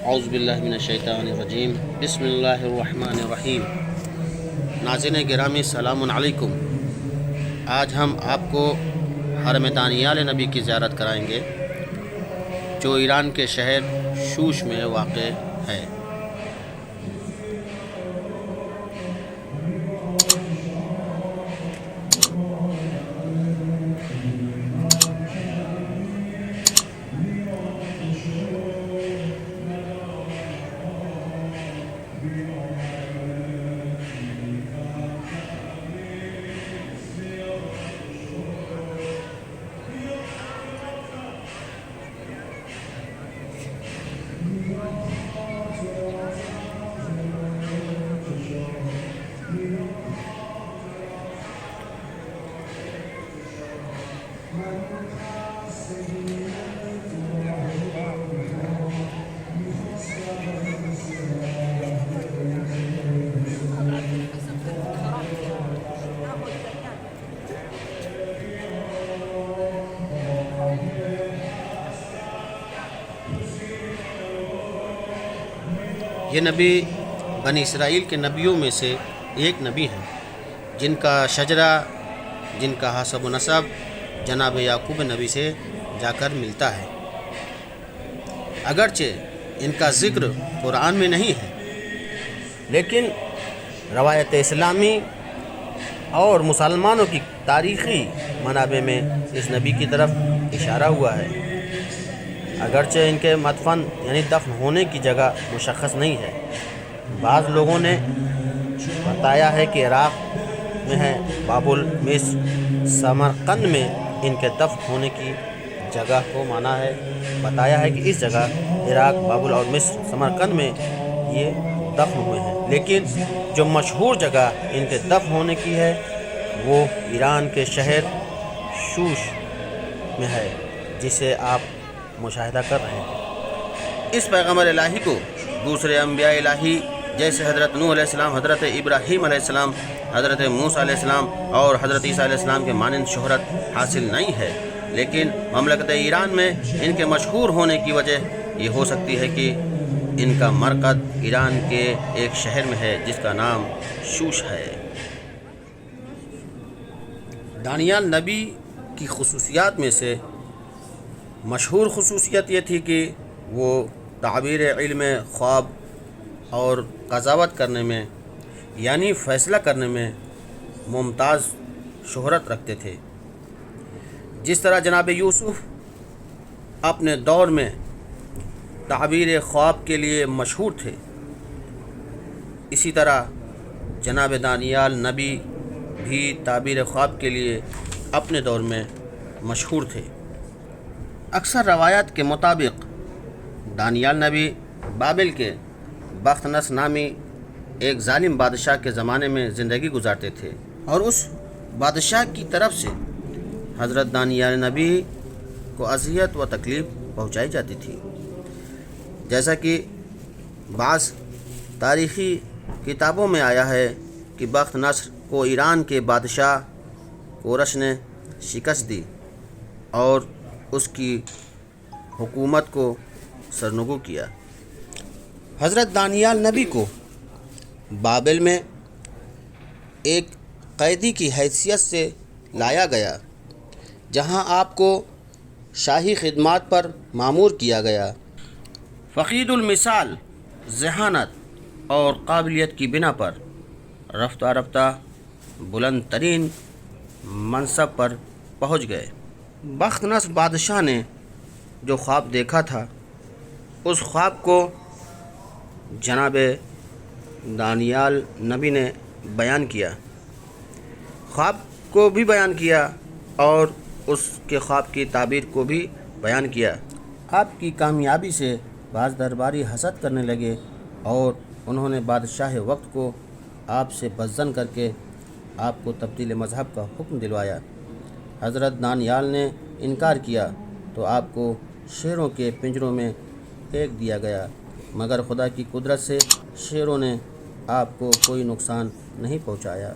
اعوذ باللہ من الشیطان الرجیم بسم اللہ الرحمن الرحیم۔ ناظرین گرامی السلام علیکم۔ آج ہم آپ کو حرم دانیال نبی کی زیارت کرائیں گے جو ایران کے شہر شوش میں واقع ہے۔ یہ نبی بنی اسرائیل کے نبیوں میں سے ایک نبی ہیں جن کا شجرہ، جن کا حسب و نسب جناب یعقوب نبی سے جا کر ملتا ہے۔ اگرچہ ان کا ذکر قرآن میں نہیں ہے، لیکن روایت اسلامی اور مسلمانوں کی تاریخی منابع میں اس نبی کی طرف اشارہ ہوا ہے۔ اگرچہ ان کے مدفن یعنی دفن ہونے کی جگہ مشخص نہیں ہے۔ بعض لوگوں نے بتایا ہے کہ عراق میں ہے، بابل، مصر، سمرقند میں ان کے دفن ہونے کی جگہ کو مانا ہے۔ بتایا ہے کہ اس جگہ عراق، بابل اور مصر، سمرقند میں یہ دفن ہوئے ہیں، لیکن جو مشہور جگہ ان کے دفن ہونے کی ہے وہ ایران کے شہر شوش میں ہے، جسے آپ مشاہدہ کر رہے ہیں۔ اس پیغمبر الہی کو دوسرے انبیاء الہی جیسے حضرت نوح علیہ السلام، حضرت ابراہیم علیہ السلام، حضرت موسیٰ علیہ السلام اور حضرت عیسیٰ علیہ السلام کے مانند شہرت حاصل نہیں ہے، لیکن مملکت ایران میں ان کے مشہور ہونے کی وجہ یہ ہو سکتی ہے کہ ان کا مرکز ایران کے ایک شہر میں ہے جس کا نام شوش ہے۔ دانیال نبی کی خصوصیات میں سے مشہور خصوصیت یہ تھی کہ وہ تعبیر علم خواب اور قضاوت کرنے میں یعنی فیصلہ کرنے میں ممتاز شہرت رکھتے تھے۔ جس طرح جناب یوسف اپنے دور میں تعبیر خواب کے لیے مشہور تھے، اسی طرح جناب دانیال نبی بھی تعبیر خواب کے لیے اپنے دور میں مشہور تھے۔ اکثر روایات کے مطابق دانیال نبی بابل کے بختنس نامی ایک ظالم بادشاہ کے زمانے میں زندگی گزارتے تھے، اور اس بادشاہ کی طرف سے حضرت دانیال نبی کو اذیت و تکلیف پہنچائی جاتی تھی، جیسا کہ بعض تاریخی کتابوں میں آیا ہے کہ بخت نصر کو ایران کے بادشاہ کورش نے شکست دی اور اس کی حکومت کو سرنگو کیا۔ حضرت دانیال نبی کو بابل میں ایک قیدی کی حیثیت سے لایا گیا، جہاں آپ کو شاہی خدمات پر مامور کیا گیا۔ فقید المثال ذہانت اور قابلیت کی بنا پر رفتہ رفتہ بلند ترین منصب پر پہنچ گئے۔ بخت نصر بادشاہ نے جو خواب دیکھا تھا، اس خواب کو جناب دانیال نبی نے بیان کیا، خواب کو بھی بیان کیا اور اس کے خواب کی تعبیر کو بھی بیان کیا۔ آپ کی کامیابی سے بعض درباری حسد کرنے لگے اور انہوں نے بادشاہ وقت کو آپ سے بدظن کر کے آپ کو تبدیل مذہب کا حکم دلوایا۔ حضرت دانیال نے انکار کیا تو آپ کو شیروں کے پنجروں میں پھینک دیا گیا، مگر خدا کی قدرت سے شیروں نے آپ کو کوئی نقصان نہیں پہنچایا۔